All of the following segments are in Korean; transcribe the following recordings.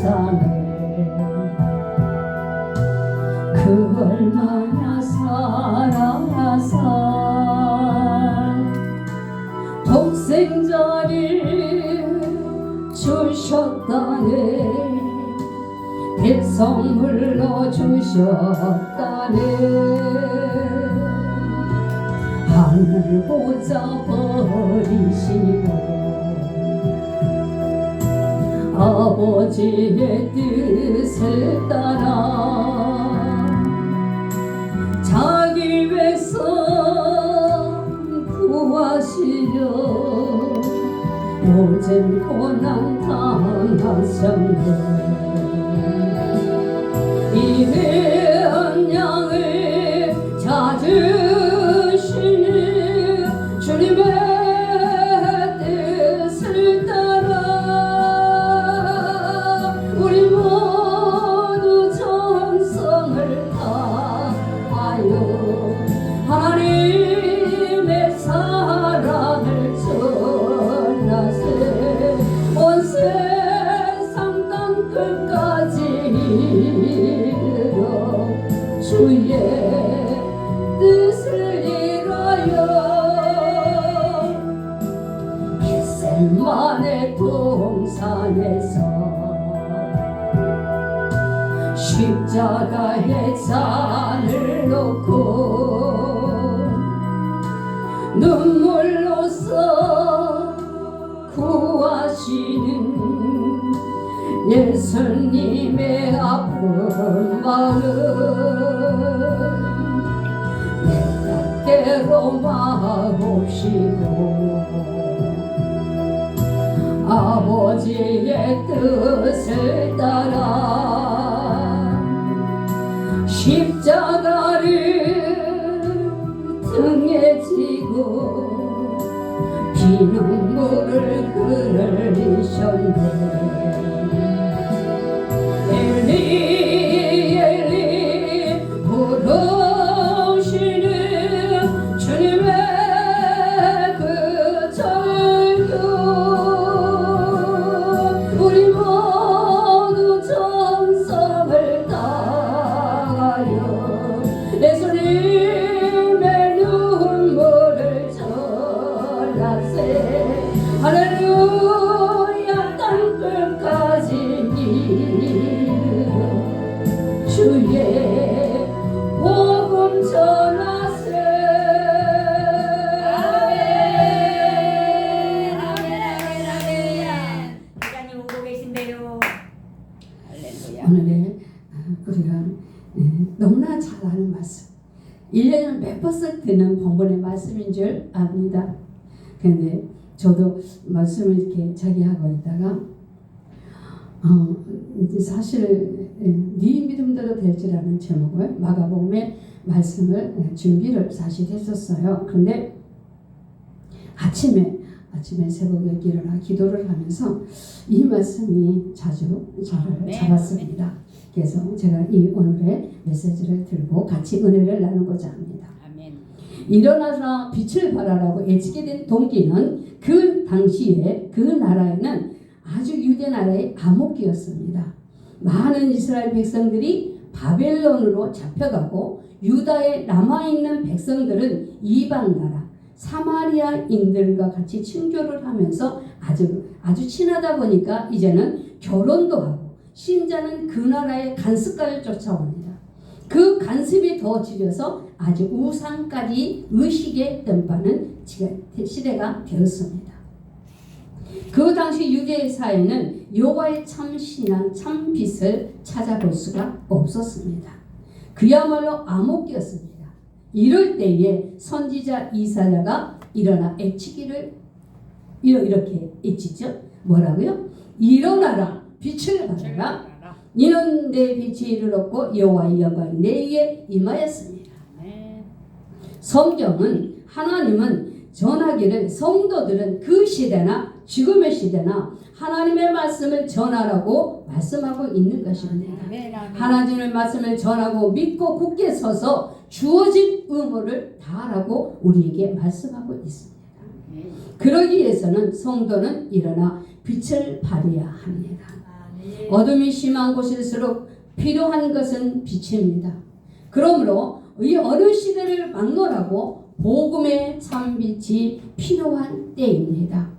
동산에 그 얼마나 살아서 독생자를 주셨다네 백성물로 주셨다네 하늘 보자 버리시고 아버지의 뜻을 따라 자기 백성 구하시려 요즘 고난 당하셨네 이른 양을 찾으시니 주님의 뜻을 따라 우리 모두 전성을 다하여 하나님의 사랑을 전하세 온 세상 땅끝까지 이르러 주의 뜻을 이루어 겟세마네 동산에서 십자가의 잔을 놓고 눈물로써 구하시는 예수님의 아픈 마음 내 뜻대로 마옵시고 아버지의 뜻을 따라 십자가를 등에 지고 피눈물을 흘리셨네 엘리 엘리 부르시는 주님의 그 절규 우리 모두 전성을 다하여 예수님의 눈물을 전하세 할렐루야 땅끝까지 이르러 주의 복음 전하세 아멘 아멘 아멘 아멘 기자님 오고 계신데요. 할렐루야. 오늘의 우리가 너무나 잘 아는 말씀 1년에 몇 번씩 듣는 본문의 말씀인 줄 압니다. 그런데 저도 말씀을 이렇게 자기하고 있다가 이제 사실 네 믿음대로 될지라는 제목을 마가복음의 말씀을 준비를 사실 했었어요. 그런데 아침에 새벽에 일어나 기도를 하면서 이 말씀이 자주 저를 잡았습니다. 그래서 제가 이 오늘의 메시지를 들고 같이 은혜를 나누고자 합니다. 아멘. 일어나서 빛을 발하라고 애치게 된 동기는 그 당시에 그 나라에는 아주 유대 나라의 암흑기였습니다. 많은 이스라엘 백성들이 바벨론으로 잡혀가고 유다에 남아있는 백성들은 이방 나라 사마리아인들과 같이 친교를 하면서 아주 친하다 보니까 이제는 결혼도 하고 신자는 그 나라의 간습까지 쫓아옵니다. 그 간습이 더 지려서 아주 우상까지 의식에 뜸빠는 시대가 되었습니다. 그 당시 유대 사회는 여호와의 참 신앙, 참 빛을 찾아볼 수가 없었습니다. 그야말로 암흑기였습니다. 이럴 때에 선지자 이사야가 일어나 애치기를 이렇게 애치죠. 뭐라고요? 일어나라, 빛을 발하라. 이는 내 빛이 이르렀고 여호와의 영광이 내 위에 임하였습니다. 성경은 하나님은 전하기를 성도들은 그 시대나 지금의 시대나 하나님의 말씀을 전하라고 말씀하고 있는 것입니다. 하나님의 말씀을 전하고 믿고 굳게 서서 주어진 의무를 다하라고 우리에게 말씀하고 있습니다. 그러기 위해서는 성도는 일어나 빛을 발해야 합니다. 어둠이 심한 곳일수록 필요한 것은 빛입니다. 그러므로 이 어느 시대를 막론하고 복음의 참빛이 필요한 때입니다.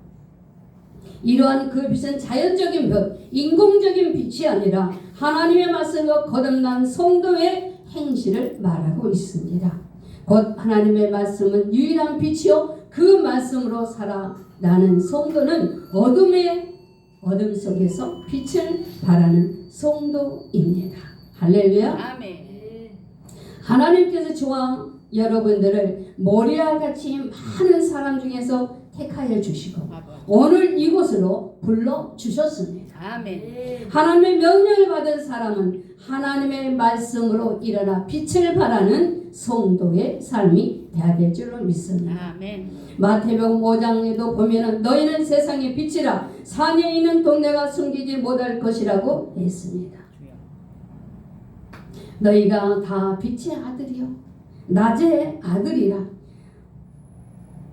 이러한 그 빛은 자연적인 빛, 인공적인 빛이 아니라 하나님의 말씀과 거듭난 성도의 행실을 말하고 있습니다. 곧 하나님의 말씀은 유일한 빛이요 그 말씀으로 살아나는 성도는 어둠 속에서 빛을 발하는 성도입니다. 할렐루야. 아멘. 하나님께서 저와 여러분들을 모리아 같이 많은 사람 중에서 택하여 주시고 오늘 이곳으로 불러 주셨습니다. 아멘. 하나님의 명령을 받은 사람은 하나님의 말씀으로 일어나 빛을 발하는 성도의 삶이 되어야 될 줄로 믿습니다. 아멘. 마태복음 5장에도 보면은 너희는 세상의 빛이라 산에 있는 동네가 숨기지 못할 것이라고 했습니다. 너희가 다 빛의 아들이요 낮의 아들이라.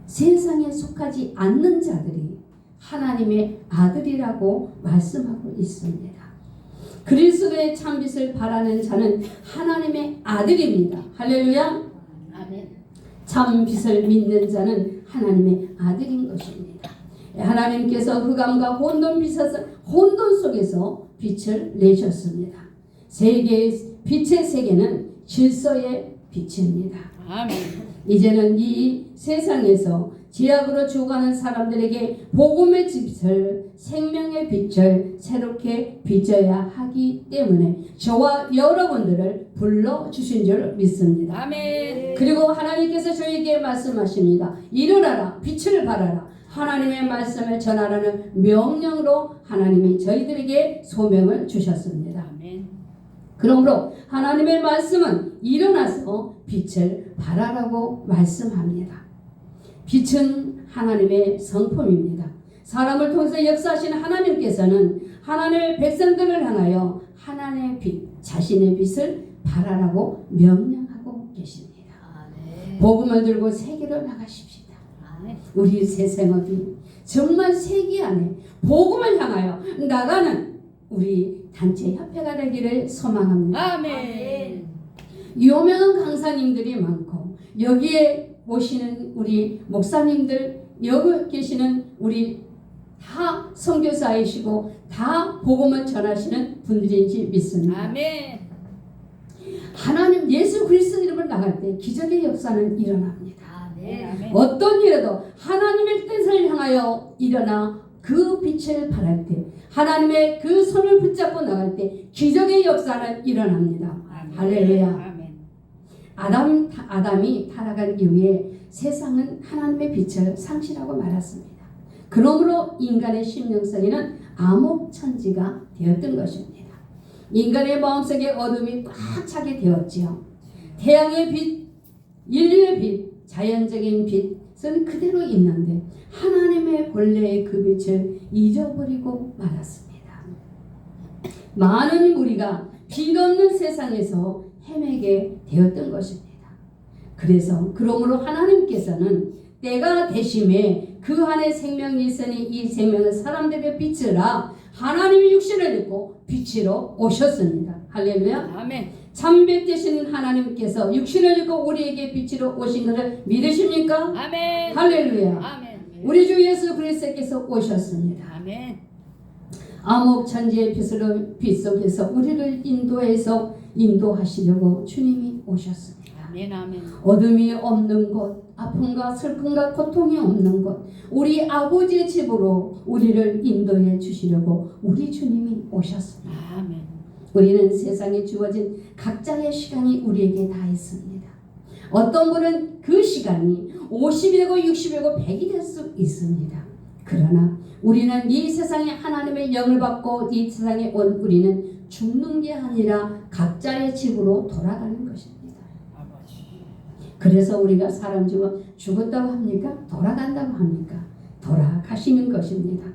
세상에 속하지 않는 자들이 하나님의 아들이라고 말씀하고 있습니다. 그리스도의 참빛을 바라는 자는 하나님의 아들입니다. 할렐루야. 아멘. 참빛을 믿는 자는 하나님의 아들인 것입니다. 하나님께서 흑암과 혼돈 속에서 빛을 내셨습니다. 빛의 세계는 질서의 빛입니다. 아멘. 이제는 이 세상에서 죄악으로 죽어가는 사람들에게 복음의 빛을, 생명의 빛을 새롭게 빚어야 하기 때문에 저와 여러분들을 불러주신 줄 믿습니다. 아멘. 그리고 하나님께서 저에게 말씀하십니다. 일어나라, 빛을 발하라. 하나님의 말씀을 전하라는 명령으로 하나님이 저희들에게 소명을 주셨습니다. 아멘. 그러므로 하나님의 말씀은 일어나서 빛을 발하라고 말씀합니다. 빛은 하나님의 성품입니다. 사람을 통해서 역사하시는 하나님께서는 하나님의 백성들을 향하여 하나님의 빛, 자신의 빛을 발하라고 명령하고 계십니다. 아멘. 복음을 들고 세계로 나가십시다. 아멘. 우리 세상어디 정말 세계 안에 복음을 향하여 나가는 우리 단체 협회가 되기를 소망합니다. 아멘. 유명한 강사님들이 많고 여기에 오시는 우리 목사님들, 여기 계시는 우리 다 선교사이시고 다 복음을 전하시는 분들인지 믿습니다. 아멘. 하나님 예수 그리스도 이름으로 나갈 때 기적의 역사는 일어납니다. 아멘. 어떤 일에도 하나님의 뜻을 향하여 일어나 그 빛을 발할 때, 하나님의 그 손을 붙잡고 나갈 때 기적의 역사는 일어납니다. 아멘. 할렐루야. 아멘. 아담이 타락한 이후에 세상은 하나님의 빛을 상실하고 말았습니다. 그러므로 인간의 심령성에는 암흑천지가 되었던 것입니다. 인간의 마음속에 어둠이 꽉 차게 되었지요. 태양의 빛, 인류의 빛, 자연적인 빛은 그대로 있는데 하나님의 본래의 그 빛을 잊어버리고 말았습니다. 많은 무리가 빛 없는 세상에서 헤매게 되었던 것입니다. 그러므로 하나님께서는 때가 되심에 그 안에 생명이 있으니 이 생명은 사람들의 빛이라 하나님의 육신을 입고 빛으로 오셨습니다. 할렐루야. 아멘. 참빛 되신 하나님께서 육신을 입고 우리에게 빛으로 오신 것을 믿으십니까? 아멘. 할렐루야. 아멘. 우리 주 예수 그리스도께서 오셨습니다. 아멘. 암흑천지의 빛 속에서 우리를 인도하시려고 주님이 오셨습니다. 아멘. 아멘. 어둠이 없는 곳, 아픔과 슬픔과 고통이 없는 곳, 우리 아버지의 집으로 우리를 인도해 주시려고 우리 주님이 오셨습니다. 아멘. 우리는 세상에 주어진 각자의 시간이 우리에게 다 있습니다. 어떤 분은 그 시간이 50이고 60이고 100이 될 수 있습니다. 그러나 우리는 이 세상에 하나님의 영을 받고 이 세상에 온 우리는 죽는 게 아니라 각자의 집으로 돌아가는 것입니다. 그래서 우리가 사람 죽었다고 합니까? 돌아간다고 합니까? 돌아가시는 것입니다.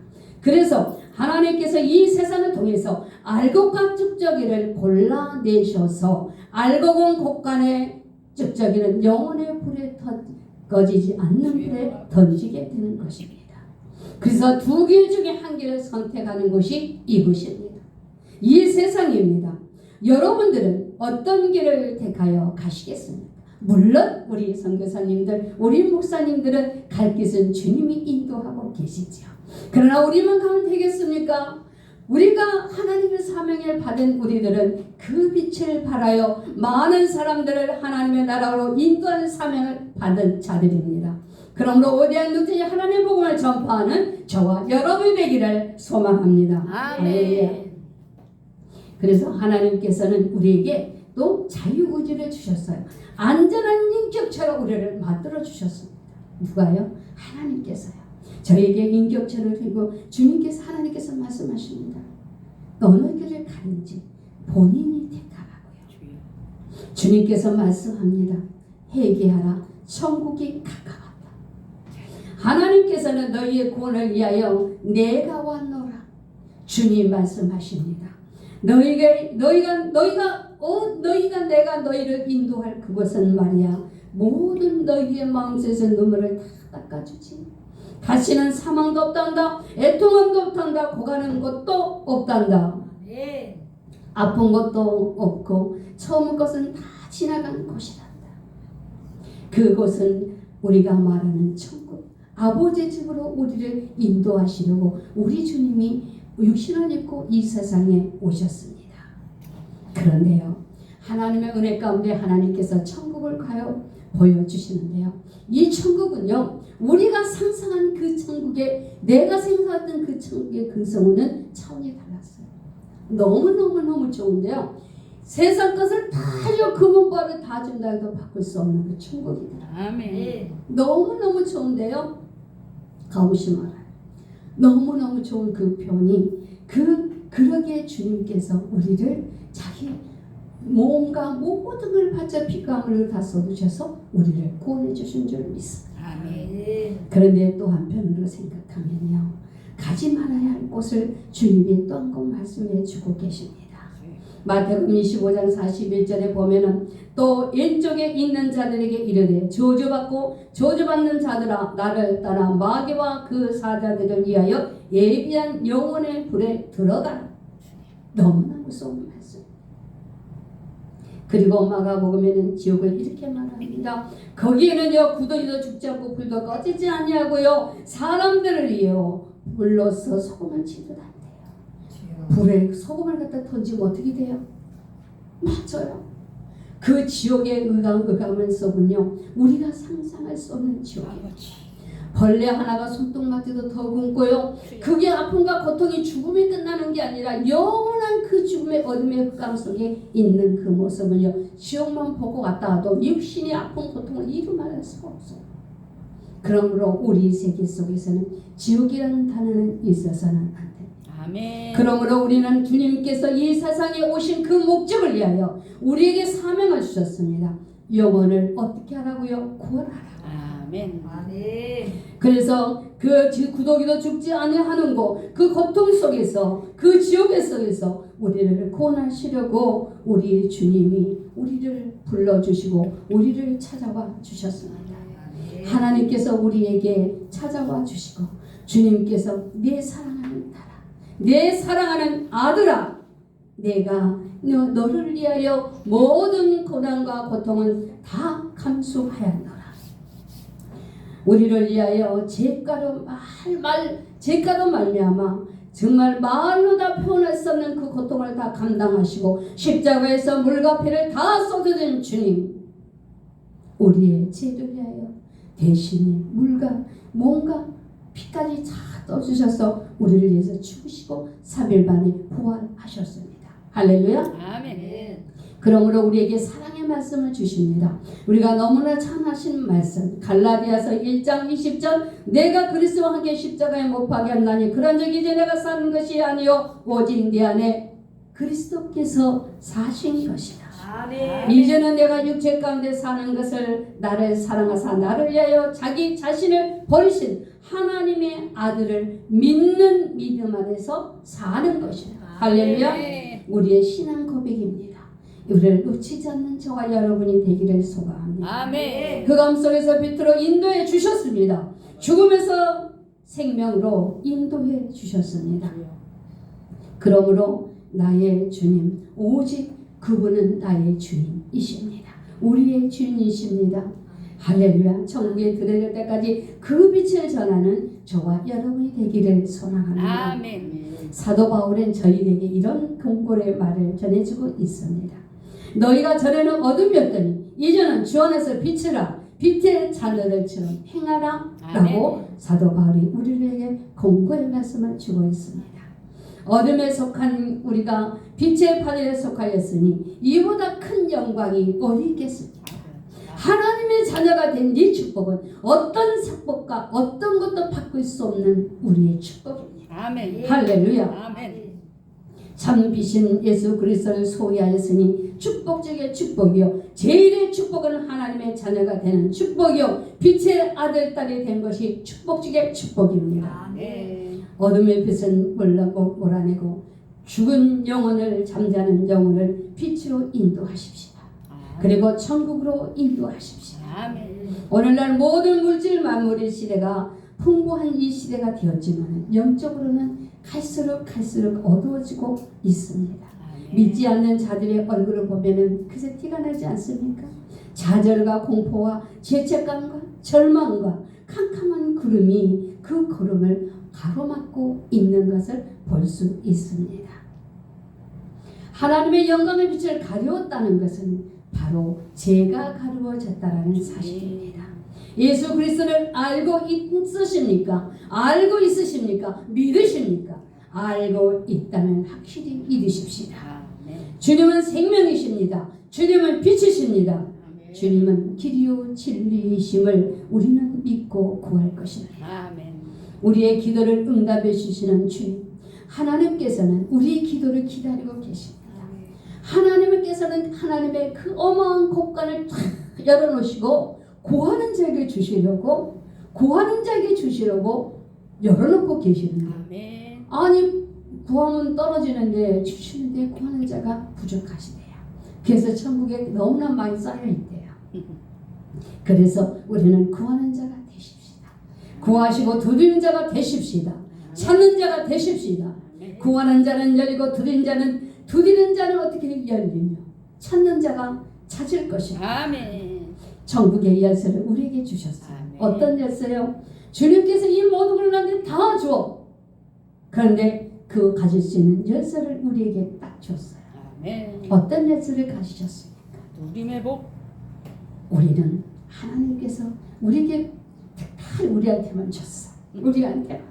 그래서 하나님께서 이 세상을 통해서 알곡과 쭉저기를 골라내셔서 알곡은 곳간에 쭉저기는 영혼의 불에 꺼지지 않는 불에 던지게 되는 것입니다. 그래서 두 길 중에 한 길을 선택하는 것이 이것입니다. 이 세상입니다. 여러분들은 어떤 길을 택하여 가시겠습니까? 물론 우리 선교사님들, 우리 목사님들은 갈 길은 주님이 인도하고 계시죠. 그러나 우리만 가면 되겠습니까? 우리가 하나님의 사명을 받은 우리들은 그 빛을 발하여 많은 사람들을 하나님의 나라로 인도하는 사명을 받은 자들입니다. 그러므로 오대한 눈뜨니 하나님의 복음을 전파하는 저와 여러분이 되기를 소망합니다. 아멘. 그래서 하나님께서는 우리에게 또 자유의지를 주셨어요. 안전한 인격체로 우리를 만들어 주셨습니다. 누가요? 하나님께서요. 저에게 인격체를 주고 주님께서 하나님께서 말씀하십니다. 어느 길을 가는지 본인이 택하라고요. 주님께서 말씀합니다. 회개하라. 천국이 가까웠다. 하나님께서는 너희의 구원을 위하여 내가 왔노라. 주님 말씀하십니다. 너희가 내가 너희를 인도할 그곳은 말이야. 모든 너희의 마음속에서 눈물을 다 닦아주지. 다시는 사망도 없단다. 애통함도 없단다. 고가는 것도 없단다. 아픈 것도 없고 처음 것은 다 지나간 곳이란다. 그곳은 우리가 말하는 천국. 아버지의 집으로 우리를 인도하시려고 우리 주님이 육신을 입고 이 세상에 오셨습니다. 그런데요, 하나님의 은혜 가운데 하나님께서 천국을 가요 보여주시는데요. 이 천국은요, 우리가 상상한 그 천국에, 내가 생각했던 그 천국의 근성은 차원이 달랐어요. 너무너무 좋은데요. 세상 것을 다 줘, 금은보화를 다 준다 해도 바꿀 수 없는 그 천국이더라. 아멘. 너무너무 좋은데요. 가보시 말아요. 너무너무 좋은 그 표현이 그러기에 주님께서 우리를 자기 몸과 모든 걸 바쳐 피감을 다 쏟으셔서 우리를 구원해 주신 줄 믿습니다. 아멘. 그런데 또 한편으로 생각하면요, 가지 말아야 할 곳을 주님이 또 한 번 말씀해 주고 계십니다. 마태복음 25장 41절에 보면은 또 왼쪽에 있는 자들에게 이르되 저주받고 저주받는 자들아 나를 따라 마귀와 그 사자들을 위하여 예비한 영혼의 불에 들어가라. 너무나 무서운 말씀. 그리고 마가복음에는 지옥을 이렇게 말합니다. 거기에는요 구더기도 죽지 않고 불도 꺼지지 아니하고요 사람들을 위하여 불로서 소금을 치듯 한대요. 불에 소금을 갖다 던지면 어떻게 돼요? 맞아요. 그 지옥의 의감은서군요 우리가 상상할 수 없는 지옥이에요. 벌레 하나가 손톱맞이도 더 굶고요. 그게 아픔과 고통이 죽음이 끝나는 게 아니라 영원한 그 죽음의 어둠의 흑암 속에 있는 그 모습은요. 지옥만 보고 갔다 와도 육신의 아픔 고통을 이루 말할 수가 없어요. 그러므로 우리 세계 속에서는 지옥이라는 단어는 있어서는 안 됩니다. 아멘. 그러므로 우리는 주님께서 이 세상에 오신 그 목적을 위하여 우리에게 사명을 주셨습니다. 영혼을 어떻게 하라고요? 구원하라. 아멘. 아멘. 그래서 그 구더기도 죽지 아니하는 곳, 그 고통 속에서, 그 지옥의 속에서 우리를 구원하시려고 우리 주님이 우리를 불러주시고 우리를 찾아와 주셨습니다. 하나님께서 우리에게 찾아와 주시고 주님께서 내 사랑하는 딸아, 내 사랑하는 아들아, 내가 너를 위하여 모든 고난과 고통은 다 감수하였노라. 우리를 위하여 죄가로 말미암아 정말 말로 다 표현할 수 없는 그 고통을 다 감당하시고 십자가에서 물과 피를 다 쏟아진 주님, 우리의 죄를 위하여 대신에 물과 몸과 피까지 다 떠주셔서 우리를 위해서 죽으시고 3일 만에 부활하셨습니다. 할렐루야. 아멘. 그러므로 우리에게 사랑의 말씀을 주십니다. 우리가 너무나 찬하신 말씀 갈라디아서 1장 20절 내가 그리스도와 함께 십자가에 못 박게 한다니 그런 적 이제 내가 사는 것이 아니요 오직 내 안에 그리스도께서 사신 것이다. 아멘. 이제는 내가 육체 가운데 사는 것을 나를 사랑하사 나를 위하여 자기 자신을 버리신 하나님의 아들을 믿는 믿음 안에서 사는 것이다. 할렐루야. 우리의 신앙 고백입니다. 우리를 놓치지 않는 저와 여러분이 되기를 소망합니다. 아멘. 흑암 속에서 빛으로 인도해 주셨습니다. 죽음에서 생명으로 인도해 주셨습니다. 그러므로 나의 주님, 오직 그분은 나의 주인이십니다. 우리의 주인이십니다. 할렐루야. 천국에 들어갈 때까지 그 빛을 전하는 저와 여러분이 되기를 소망합니다. 아멘. 사도 바울은 저희에게 이런 긍휼의 말을 전해주고 있습니다. 너희가 전에는 어둠이었더니 이제는 주 안에서 빛이라, 빛의 자녀들처럼 행하라 라고 사도 바울이 우리에게 긍휼의 말씀을 주고 있습니다. 어둠에 속한 우리가 빛의 파멸에 속하였으니 이보다 큰 영광이 어디 있겠습니까? 하나님의 자녀가 된 이 축복은 어떤 축복과 어떤 것도 바꿀 수 없는 우리의 축복입니다. 아멘. 할렐루야. 아멘. 참 빛인 예수 그리스도를 소유하였으니 축복 중에 축복이요, 제일의 축복은 하나님의 자녀가 되는 축복이요, 빛의 아들 딸이 된 것이 축복 중에 축복입니다. 아멘. 어둠의 빛은 몰아내고 죽은 영혼을, 잠자는 영혼을 빛으로 인도하십시다. 그리고 천국으로 인도하십시다. 아멘. 오늘날 모든 물질 만물의 시대가 풍부한 이 시대가 되었지만 영적으로는 갈수록 어두워지고 있습니다. 믿지 않는 자들의 얼굴을 보면은 그새 티가 나지 않습니까? 좌절과 공포와 죄책감과 절망과 캄캄한 구름이 그 구름을 가로막고 있는 것을 볼 수 있습니다. 하나님의 영광의 빛을 가려웠다는 것은 바로 죄가 가려워졌다라는 사실입니다. 예수 그리스도를 알고 있으십니까? 알고 있으십니까? 믿으십니까? 알고 있다면 확실히 믿으십시다. 주님은 생명이십니다. 주님은 빛이십니다. 주님은 길이요 진리이심을 우리는 믿고 구할 것입니다. 우리의 기도를 응답해 주시는 주님, 하나님께서는 우리의 기도를 기다리고 계십니다. 하나님께서는 하나님의 그 어마어마한 곳간을 탁 열어놓으시고 구하는 자에게 주시려고 열어놓고 계시는 거예요. 아니 구하면 떨어지는데 주시는데 구하는 자가 부족하시대요. 그래서 천국에 너무나 많이 쌓여있대요. 그래서 우리는 구하는 자가 되십시다. 구하시고 두드리는 자가 되십시다. 찾는 자가 되십시다. 구하는 자는 열리고 두드리는 자는 어떻게 열리며 찾는 자가 찾을 것입니다. 아멘. 천국의 열쇠를 우리에게 주셨어요. 아멘. 어떤 열쇠요? 주님께서 이 모든 걸 나한테 다 줘. 그런데 그 가질 수 있는 열쇠를 우리에게 딱 줬어요. 아멘. 어떤 열쇠를 가지셨습니까? 누림의 복. 우리는 하나님께서 우리에게 특별히 우리한테만 줬어. 우리한테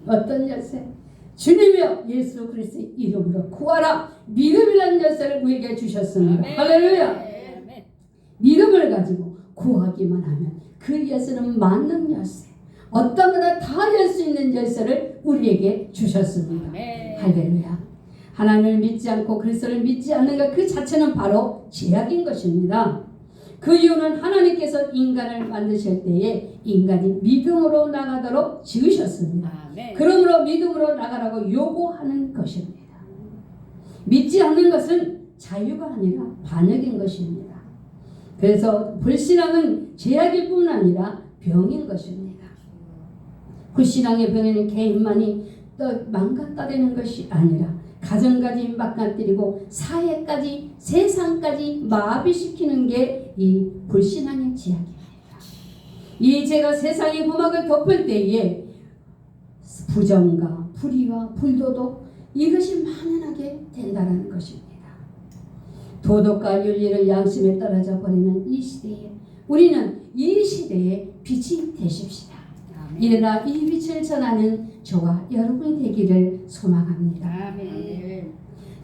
어떤 열쇠? 주님이여 예수 그리스도의 이름으로 구하라. 믿음이라는 열쇠를 우리에게 주셨습니다. 아멘. 할렐루야. 아멘. 믿음을 가지고 구하기만 하면 그 열쇠는 만능 열쇠, 어떤 거나 다 열 수 있는 열쇠를 우리에게 주셨습니다. 아멘. 할렐루야. 하나님을 믿지 않고 그리스도를 믿지 않는 것 그 자체는 바로 죄악인 것입니다. 그 이유는 하나님께서 인간을 만드실 때에 인간이 믿음으로 나가도록 지으셨습니다. 아멘. 그러므로 믿음으로 나가라고 요구하는 것입니다. 믿지 않는 것은 자유가 아니라 반역인 것입니다. 그래서 불신앙은 죄악일 뿐 아니라 병인 것입니다. 불신앙의 병에는 개인만이 또 망가뜨리는 것이 아니라 가정까지 망가뜨리고 사회까지 세상까지 마비시키는 게 이 불신앙의 죄악입니다. 이 죄가 세상의 구멍을 덮을 때에 부정과 불의와 불도덕 이것이 만연하게 된다는 것입니다. 도덕과 윤리를 양심에 떨어져 버리는 이 시대에 우리는 이 시대의 빛이 되십시다. 일어나 이 빛을 전하는 저와 여러분이 되기를 소망합니다. 아멘.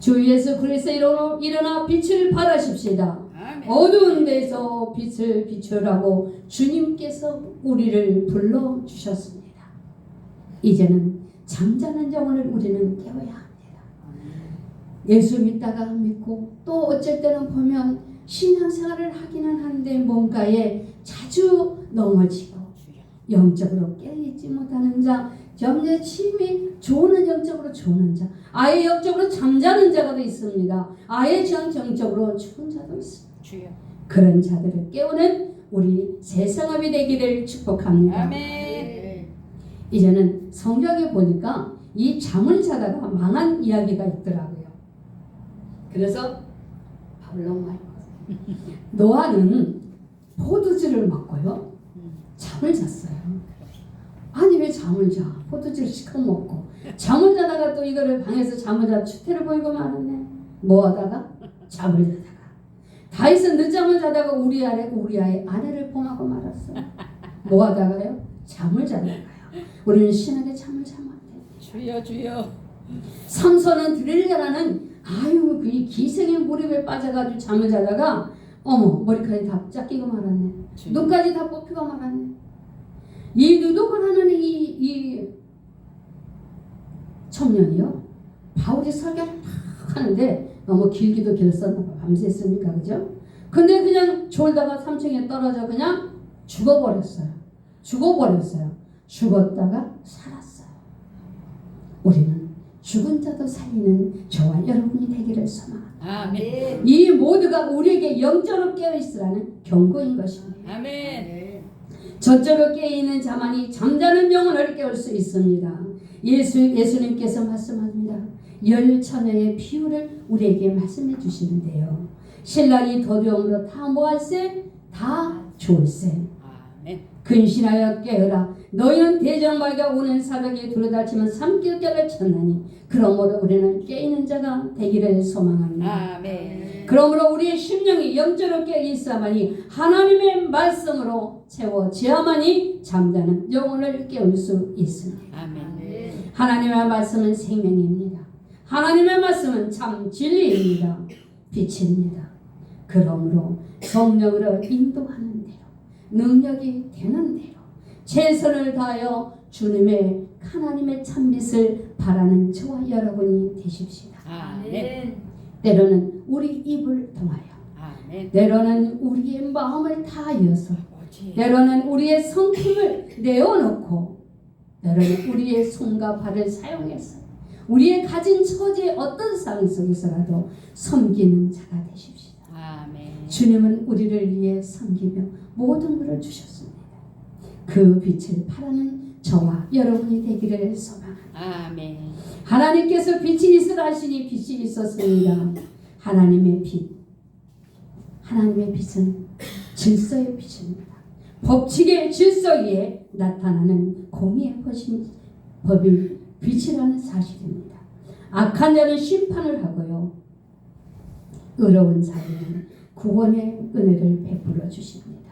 주 예수 그리스도로 일어나 빛을 발하십시다. 아멘. 어두운 데서 빛을 비추라고 주님께서 우리를 불러주셨습니다. 이제는 잠자는 영혼을 우리는 깨워야 합니다. 예수 믿다가 믿고 또 어쩔 때는 보면 신앙생활을 하기는 하는데 뭔가에 자주 넘어지고 영적으로 깨어있지 못하는 자, 점례침이 좋은 영적으로 좋은 자, 아예 영적으로 잠자는 자가 있습니다. 아예 정적으로 죽은 자도 있습니다. 주여. 그런 자들을 깨우는 우리 새성업이 되기를 축복합니다. 아멘. 이제는 성경에 보니까 이 잠을 자다가 망한 이야기가 있더라고요. 그래서 밥을 너무 많이 먹었어요. 노아는 포도주를 먹고요 잠을 잤어요. 아니 왜 잠을 자? 포도주를 시커 먹고 잠을 자다가 또 이거를 방에서 잠을 자 추태를 보이고 말았네. 뭐 하다가? 잠을 자다가. 다윗은 늦잠을 자다가 우리아의 아내를 범하고 말았어요. 뭐 하다가요? 잠을 자다가요. 우리는 신에게 잠을 자면 안 돼요. 주여 주여. 삼손은 드릴리아라는 아유 그 기생의 몰입에 빠져가지고 잠을 자다가 어머 머리카락이 다 짝끼고 말았네. 눈까지 다 뽑히고 말았네. 이 누독을 하는 이 청년이요 바울이 설교를 막 하는데 너무 길기도 길었었나 봐. 밤새으니까 그죠? 근데 그냥 졸다가 3층에 떨어져 그냥 죽어버렸어요. 죽었다가 살았어요. 우리는 죽은 자도 살리는 저와 여러분이 되기를 소망합니다. 아멘. 이 모두가 우리에게 영적으로 깨어있으라는 경고인 것입니다. 아멘. 저절로 깨어있는 자만이 잠자는 영혼을 깨울 수 있습니다. 예수님께서 말씀합니다. 열 처녀의 비유를 우리에게 말씀해 주시는데요. 신랑이 도둑으로 다 모할세 다 좋을세. 아멘. 근신하여 깨어라. 너희는 대적마귀가 오는 사벽에 두루다치면 삼겹살을 쳤나니 그러므로 우리는 깨있는 자가 되기를 소망합니다. 아멘. 그러므로 우리의 심령이 영적으로 깨어있어야만이 하나님의 말씀으로 채워져야만이 잠자는 영혼을 깨울 수 있습니다. 아멘. 하나님의 말씀은 생명입니다. 하나님의 말씀은 참 진리입니다. 빛입니다. 그러므로 성령으로 인도하는 대로 능력이 되는 대로 최선을 다하여 주님의 하나님의 참빛을 바라는 저와 여러분이 되십시다. 아멘. 때로는 우리 입을 통하여 아멘. 때로는 우리의 마음을 다하여서 때로는 우리의 성품을 내어놓고 때로는 우리의 손과 발을 사용해서 우리의 가진 처지의 어떤 상황 속에서라도 섬기는 자가 되십시다. 아멘. 주님은 우리를 위해 섬기며 모든 것을 주셨습니다. 그 빛을 바라는 저와 여러분이 되기를 소망합니다. 아멘. 하나님께서 빛이 있으라 하시니 빛이 있었습니다. 하나님의 빛. 하나님의 빛은 질서의 빛입니다. 법칙의 질서 위에 나타나는 공의의 법인 빛이라는 사실입니다. 악한 자는 심판을 하고요. 의로운 자에게는 구원의 은혜를 베풀어 주십니다.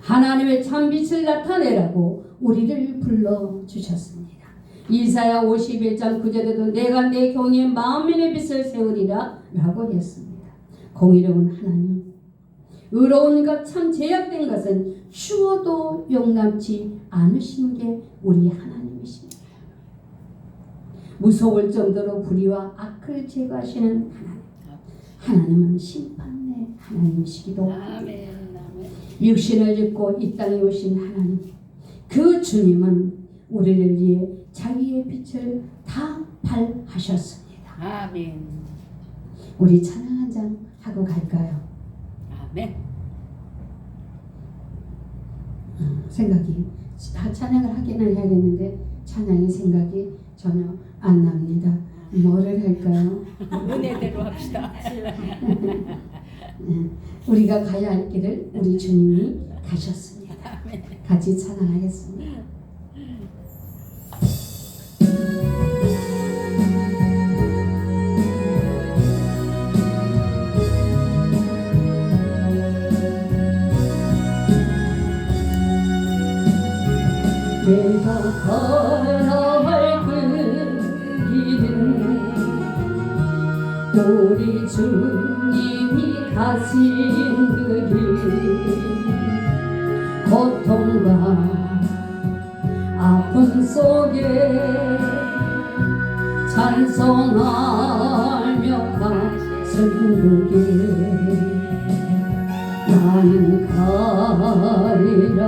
하나님의 참빛을 나타내라고 우리를 불러주셨습니다. 이사야 51장 9절에도 내가 내 경외의 만민의 빛을 세우리라 라고 했습니다. 공의로운 하나님, 의로운 것 참 제약된 것은 추워도 용납지 않으시는 게 우리 하나님이십니다. 무서울 정도로 불의와 악을 제거하시는 하나님은 심판의 하나님이시기도 아멘. 육신을 입고 이 땅에 오신 하나님, 그 주님은 우리를 위해 자기의 빛을 다 발하셨습니다. 아멘. 우리 찬양 한 장 하고 갈까요? 아멘. 생각이 찬양을 하기는 해야겠는데 찬양의 생각이 전혀 안 납니다. 뭐를 할까요? 은혜대로 합시다. 우리가 가야 할 길을 우리 주님이 가셨습니다. 같이 찬양하겠습니다. 내가 걸어갈 그 길은 우리 주님이 가신 그 길, 고통과 아픔 속에 찬송하며 가신 그 길, 나는 가리라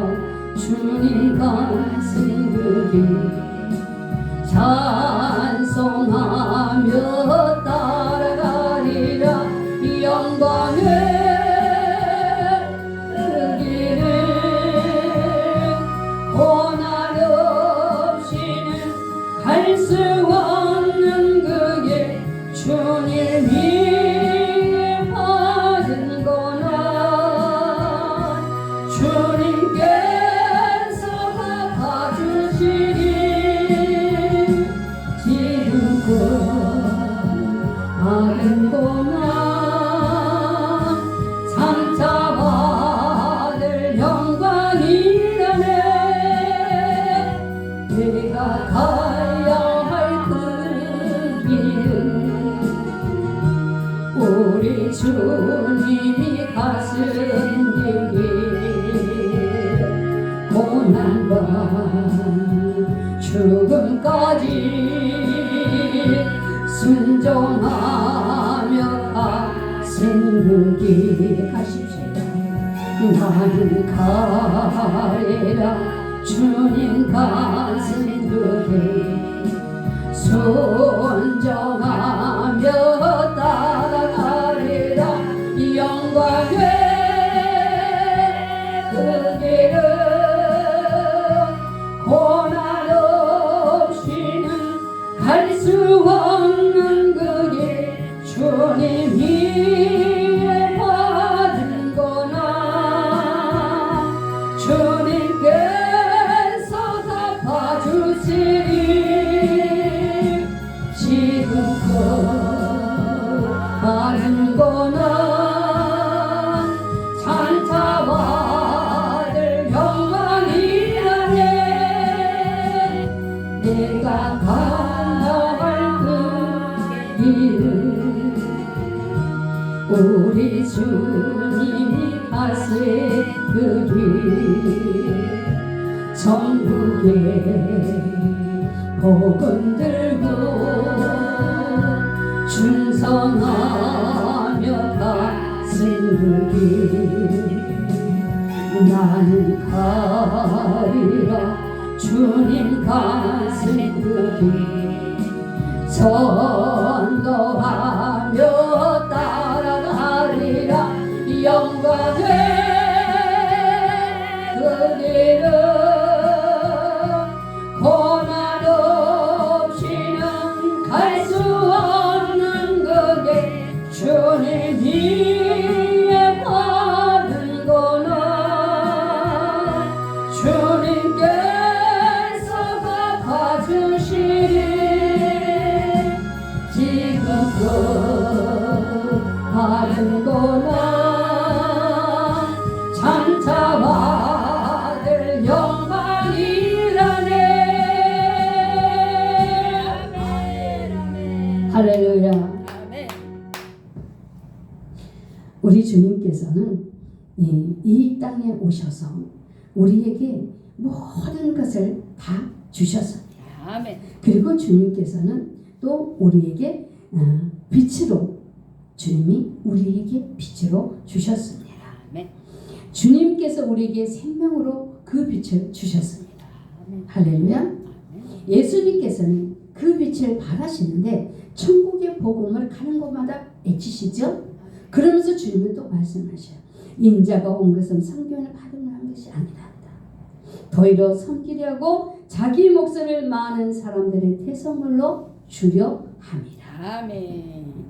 주님 가신 그 길, 찬송하며 따라가리라 영광의 그 길을, 고난 없이는 갈 수 없는 그 길, 주님이 받는구나. 상처받을 영광이라네. 내가 가야 할 그 길은 우리 주님이 가신 길, 고난과 죽음까지 순종하며 가신 그 길. 가십시오. 나는 가리라 주님 가신 그 길, 순종하며 따라가리라. 영광의 그 길은 고난 없이는 갈 수 없는 그 길, 주님이 받은구나. 주님께서 갚아주시리. 지금껏 받은구나. 상처받을 영광이라네. 내가 가야 할 그 길은 우리 주님이 가신 그 길, 전국에 복음 들고 충성하며 가신 그 길, 나는 가리라 주님 가신 그 길, 선도하며 따라가리라. 영광의 그 길은 고난 없이는 갈 수 없는 그 길, 주님이 받은구나. 주님께서 갚아주시리. 지금껏 받은구나. 상처받을 영광이라네. 할렐루야. 아멘. 우리 주님께서는 이 땅에 오셔서 우리에게 모든 것을 다 주셨습니다. 아멘. 그리고 주님께서는 또 우리에게 빛으로, 주님이 우리에게 빛으로 주셨습니다. 아멘. 주님께서 우리에게 생명으로 그 빛을 주셨습니다. 아멘. 할렐루야. 아멘. 예수님께서는 그 빛을 바라시는데 천국의 복음을 가는 곳마다 외치시죠. 그러면서 주님은 또 말씀하셔요. 인자가 온 것은 성경을 받으려는 것이 아니라 더이로 섬기려고 자기 목숨을 많은 사람들의 태선물로 주려 합니다. 아멘.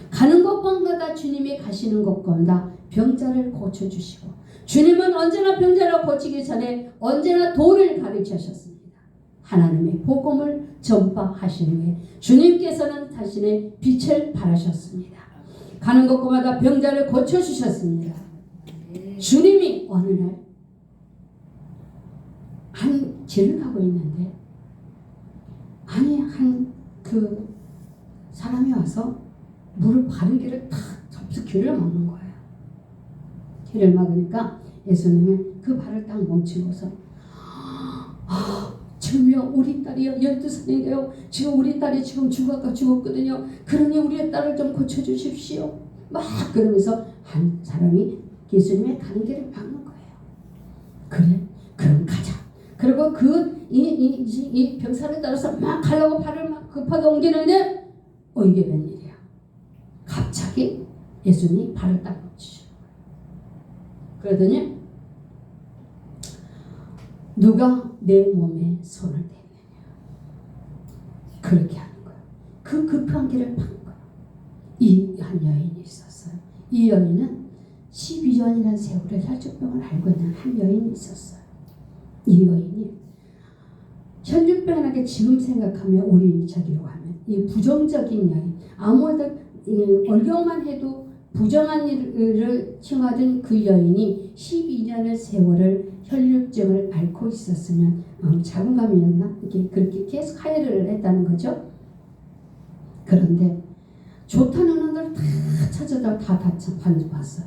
가는 곳마다 주님이 가시는 곳마다 병자를 고쳐주시고, 주님은 언제나 병자를 고치기 전에 언제나 도를 가르치셨습니다. 하나님의 복음을 전파하신 후에 주님께서는 자신의 빛을 발하셨습니다. 가는 곳마다 병자를 고쳐주셨습니다. 주님이 어느 날 한 길을 가고 있는데, 아니 한 그 사람이 와서 물을 바르기를 탁 접수 길을 막는 거예요. 길을 막으니까 예수님은 그 발을 딱 멈추고서 지금요 우리 딸이요 12살인데요 지금 우리 딸이 지금 죽었거든요. 그러니 우리의 딸을 좀 고쳐주십시오. 막 그러면서 한 사람이 예수님의 가는 길을 막는 거예요. 그래? 그럼 가자. 그리고 이 병사를 따라서 막 가려고 발을 막 급하게 옮기는데 이게 웬일이야? 갑자기 예수님이 발을 딱 멈추셔. 그러더니 누가 내 몸에 손을 대느냐, 그렇게 하는 거야. 그 급한 길을 판 거야. 이 한 여인이 있었어요. 이 여인은 12년이라는 세월의 혈증병을 앓고 있는 한 여인이 있었어요. 이 여인이 혈증병에게 지금 생각하면 우리 저기로 하면 이 부정적인 여인, 아무래도 얼경만 해도 부정한 일을 칭하던 그 여인이 12년의 세월을 혈육증을 앓고 있었으면 자궁감이었나? 이렇게 그렇게 계속 하혈을 했다는 거죠. 그런데 좋다는 언어를 다 찾아다 봤어요.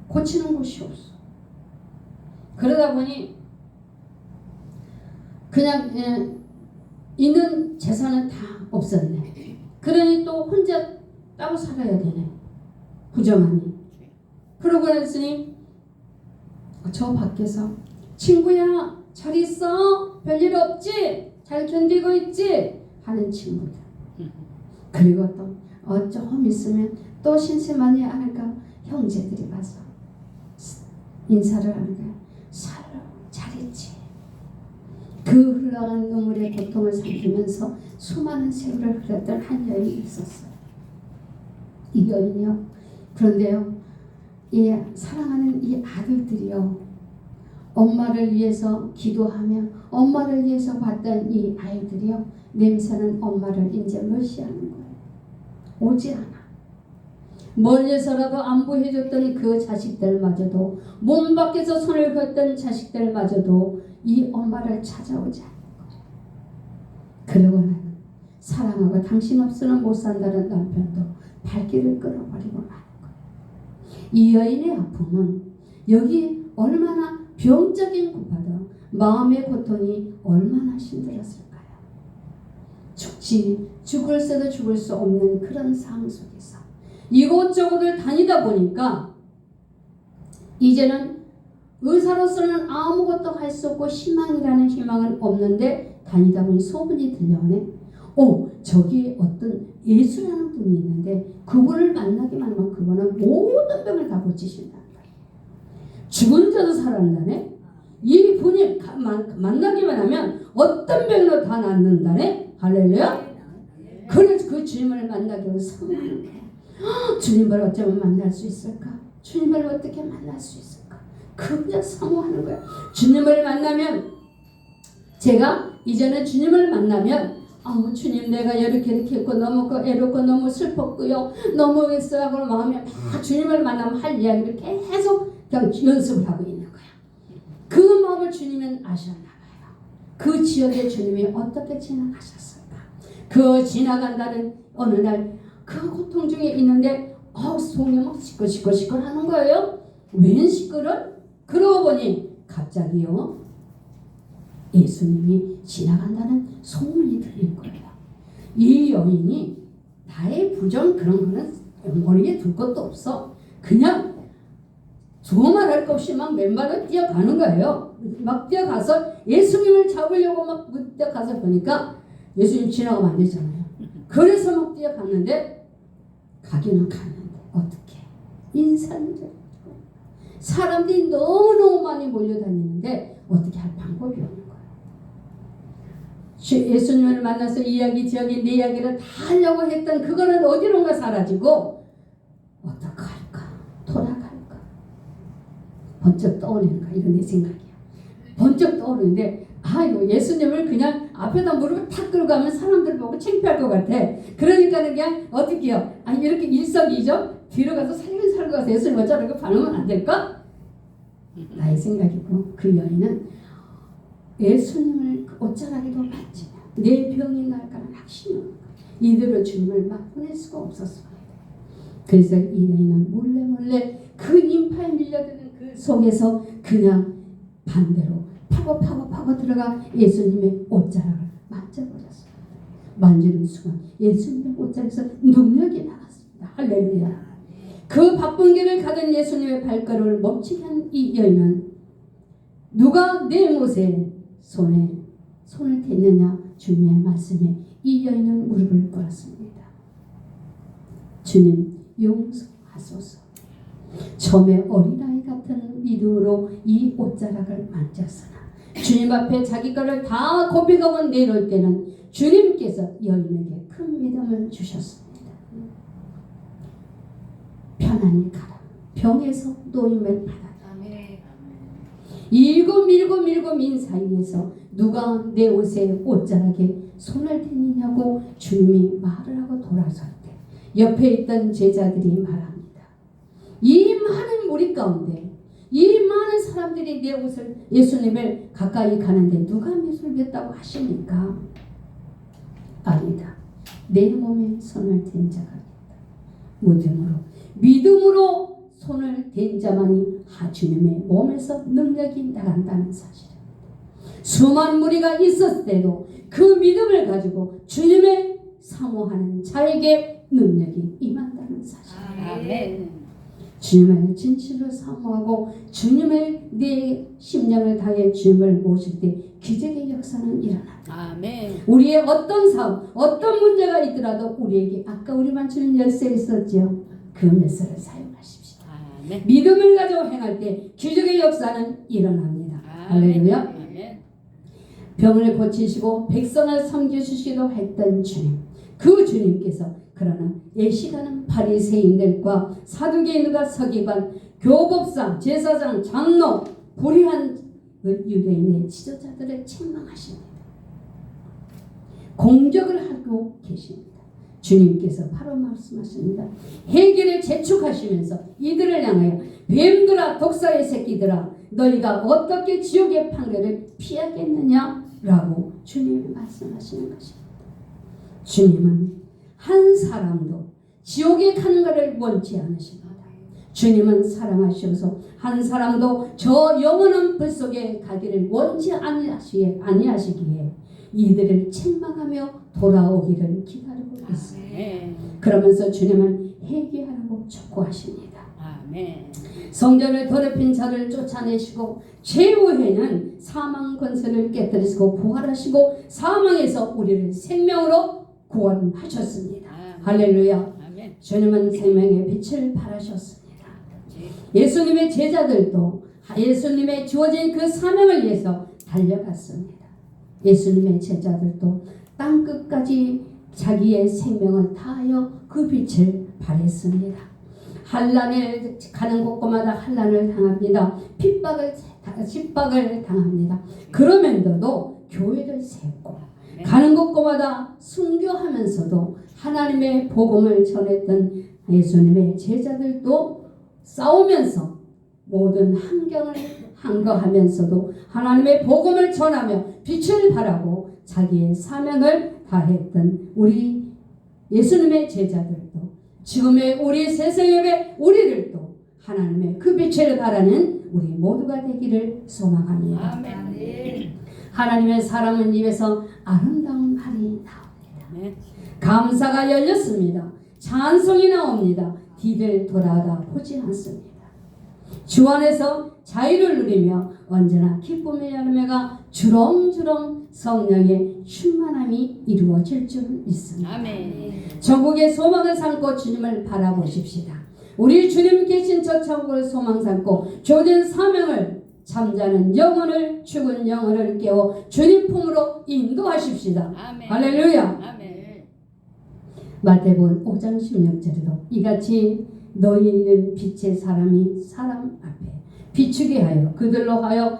고치는 곳이 없어. 그러다 보니 그냥 있는 재산은 다 없었네. 그러니 또 혼자 따로 살아야 되네. 부정하니. 그러고 했으니 저 밖에서 친구야 잘 있어? 별일 없지? 잘 견디고 있지? 하는 친구들. 그리고 또 좀 있으면 또 신세만이 않을까 형제들이 와서 인사를 하는 거야. 살로 잘 있지? 그 흘러간 눈물의 고통을 삼키면서 수많은 세월을 흘렸던 한 여인이 있었어요. 이 여인이요. 그런데요, 이 사랑하는 이 아들들이요, 엄마를 위해서 기도하며 엄마를 위해서 봤던 이 아이들이요, 냄새는 엄마를 이제 무시하는 거예요. 오지 않아. 멀리서라도 안부해줬던 그 자식들마저도, 몸 밖에서 손을 걷던 자식들마저도 이 엄마를 찾아오지 않는 거예요. 그러고 나는 사랑하고 당신 없이는 못 산다는 남편도 발길을 끊어버리고 마는 거예요. 이 여인의 아픔은 여기 얼마나 병적인 고파도 마음의 고통이 얼마나 힘들었을까요? 죽을 수도 죽을 수 없는 그런 상황 속에서 이곳저곳을 다니다 보니까 이제는 의사로서는 아무것도 할 수 없고 희망이라는 희망은 없는데 다니다 보니 소문이 들려오네. 저기 어떤 예수라는 분이 있는데 그분을 만나기만 하면 그분은 모든 병을 다 고치신다는 거예요. 죽은 자도 살아난다네. 이 분이 만나기만 하면 어떤 병도 다 낫는다네. 할렐루야. 그래서 그 주님을 만나기 위해서 사모하는 거예요. 주님을 어쩌면 만날 수 있을까? 주님을 어떻게 만날 수 있을까? 그저 사모하는 거예요. 주님을 만나면, 제가 이제는 주님을 만나면 주님 내가 이렇게 했고 너무 애롭고 너무 슬펐고요, 너무 했어요. 마음에 막 주님을 만나면 할 이야기를 계속 그냥 연습을 하고 있는 거야. 그 마음을 주님은 아셨나 봐요. 그 지역에 주님이 어떻게 지나가셨을까? 그 지나간다는 어느 날 그 고통 중에 있는데 속이 막 시끌시끌 하는 거예요. 웬 시끌을? 그러고 보니 갑자기요, 예수님이 지나간다는 소문이 들린 거예요. 이 여인이 나의 부정 그런 거는 머리에 둘 것도 없어. 그냥 두어만 할 것 없이 막 맨발로 뛰어가는 거예요. 막 뛰어가서 예수님을 잡으려고 막 뛰어가서 보니까 예수님 지나가면 안 되잖아요. 그래서 막 뛰어갔는데 가기는 갔는데 어떻게 인산적 사람들이 너무너무 많이 몰려다니는데 어떻게 할 방법이 없는 거예요. 예수님을 만나서 이야기 저기 내 이야기를 다 하려고 했던 그거는 어디론가 사라지고 어떡할까? 돌아갈까? 번쩍 떠오르는 거야. 이건 내 생각이야. 번쩍 떠오르는데 예수님을 그냥 앞에다 무릎을 탁 끌고 가면 사람들 보고 창피할 것 같아. 그러니까 그냥 어떻게 해요? 이렇게 일석이조 뒤로 가서 살고 가서 예수님 어쩌라고 반응은 안 될까? 나의 생각이고, 그 여인은 예수님을 어쩌라기도 맞지. 내 병이 날까는 확신이 없는 거야. 이대로 주님을 막 보낼 수가 없었어요. 그래서 이 여인은 몰래 그 인파에 밀려드는 그 속에서 그냥 반대로 파고 들어가 예수님의 옷자락을 만져버렸어요. 만지는 순간 예수님의 옷자락에서 능력이 나갔습니다. 할렐루야. 그 바쁜 길을 가던 예수님의 발걸음을 멈추게 한 이 여인은 누가 내 못에 손을 댔느냐? 주님의 말씀에 이 여인은 무릎을 꿇었습니다. 주님 용서하소서. 처음에 어린아이 같은 믿음으로 이 옷자락을 만졌으나 주님 앞에 자기 것을 다 고백하고 내놓을 때는 주님께서 여인에게 큰 믿음을 주셨습니다. 편안히 가라. 병에서 노임을 받아라. 밀고 민 사이에서 누가 내 옷에 옷자락에 손을 대느냐고 주님이 말을 하고 돌아설 때 옆에 있던 제자들이 말합니다. 이 많은 무리 가운데 이 많은 사람들이 내 옷을 예수님을 가까이 가는데 누가 밑을 뱉다고 하십니까? 아니다. 내 몸에 손을 댄 자가 있다. 믿음으로 손을 댄 자만이 주님의 몸에서 능력이 나간다는 사실입니다. 수많은 무리가 있었을 때도 그 믿음을 가지고 주님의 사모하는 자에게 능력이 임한다는 사실입니다. 아멘. 주님을 진실로 사모하고 주님을 내 심령을 다해 주님을 모실 때 기적의 역사는 일어납니다. 아멘. 우리의 어떤 사업, 어떤 문제가 있더라도 우리에게 아까 우리만 주는 열쇠 있었죠. 그 열쇠를 사용하십시오. 아멘. 믿음을 가지고 행할 때 기적의 역사는 일어납니다. 할렐루야. 아멘. 병을 고치시고 백성을 섬겨주시기도 했던 주님. 그 주님께서 그러나 예시가는 바리새인들과 사두개인들과 서기관, 교법상, 제사장, 장로, 불의한 유대인의 지도자들을 책망하십니다. 공격을 하고 계십니다. 주님께서 바로 말씀하십니다. 회개를 재촉하시면서 이들을 향하여 뱀들아 독사의 새끼들아 너희가 어떻게 지옥의 판결을 피하겠느냐라고 주님이 말씀하시는 것입니다. 주님은 한 사람도 지옥에 가는 것을 원치 않으십니다. 주님은 사랑하셔서 한 사람도 저 영원한 불 속에 가기를 원치 아니하시기에 이들을 책망하며 돌아오기를 기다리고 있습니다. 아멘. 그러면서 주님은 회개하라고 촉구하십니다. 아멘. 성전을 더럽힌 자를 쫓아내시고 최후에는 사망 권세를 깨뜨리시고 부활하시고 사망에서 우리를 생명으로 구원하셨습니다. 할렐루야. 아멘. 주님은 생명의 빛을 발하셨습니다. 예수님의 제자들도 예수님의 주어진 그 사명을 위해서 달려갔습니다. 예수님의 제자들도 땅끝까지 자기의 생명을 다하여 그 빛을 발했습니다. 환난을 가는 곳마다 환난을 당합니다. 핍박을 당합니다. 그러면서도 교회를 세웠고 가는 곳마다 순교하면서도 하나님의 복음을 전했던 예수님의 제자들도 싸우면서 모든 환경을 항거하면서도 하나님의 복음을 전하며 빛을 발하고 자기의 사명을 다했던 우리 예수님의 제자들도 지금의 우리 세상의 우리들도 하나님의 그 빛을 발하는 우리 모두가 되기를 소망합니다. 아멘. 하나님의 사랑은 입에서 아름다운 말이 나옵니다. 감사가 열렸습니다. 찬송이 나옵니다. 뒤를 돌아다 보지 않습니다. 주 안에서 자유를 누리며 언제나 기쁨의 열매가 주렁주렁 성령의 충만함이 이루어질 줄 믿습니다. 아멘. 전국의 소망을 삼고 주님을 바라보십시다. 우리 주님 계신 저 천국을 소망 삼고 주어진 사명을 잠자는 영혼을 죽은 영혼을 깨워 주님 품으로 인도하십시다. 아멘. 할렐루야. 아멘. 마태복음 5장 16절에도 이같이 너희는 빛의 사람이 사람 앞에 비추게 하여 그들로 하여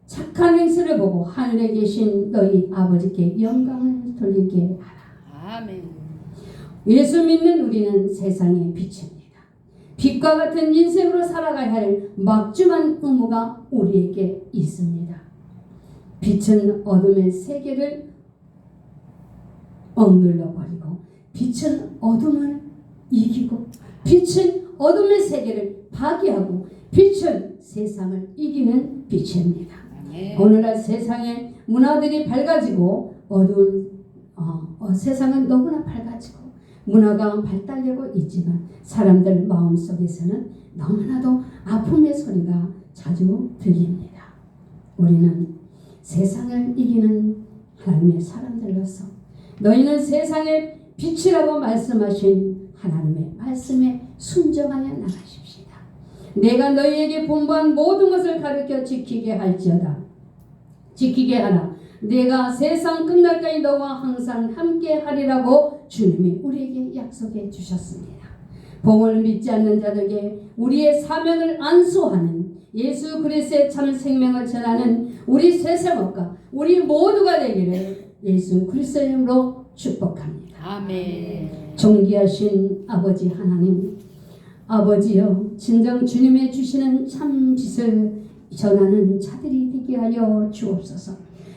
착한 행실을 보고 하늘에 계신 너희 아버지께 영광을 돌리게 하라. 아멘. 예수 믿는 우리는 세상의 빛입니다. 빛과 같은 인생으로 살아가야 할 막중한 의무가 우리에게 있습니다. 빛은 어둠의 세계를 억눌러 버리고 빛은 어둠을 이기고 빛은 어둠의 세계를 파괴하고 빛은 세상을 이기는 빛입니다. 아멘. 오늘날 세상의 문화들이 밝아지고 어두운 세상은 너무나 밝아지고 문화가 발달되고 있지만 사람들 마음속에서는 너무나도 아픔의 소리가 자주 들립니다. 우리는 세상을 이기는 하나님의 사람들로서 너희는 세상의 빛이라고 말씀하신 하나님의 말씀에 순종하여 나가십시다. 내가 너희에게 분부한 모든 것을 가르쳐 지키게 하라. 내가 세상 끝날까지 너와 항상 함께 하리라고 주님이 우리에게 약속해 주셨습니다. 복음을 믿지 않는 자들에게 우리의 사명을 안수하는 예수 그리스도의 참 생명을 전하는 우리 세상업가 우리 모두가 되기를 예수 그리스도의 이름으로 축복합니다. 아멘. 존귀하신 아버지 하나님, 아버지여 진정 주님의 주시는 참 빛을 전하는 자들이 되게 하여 주옵소서.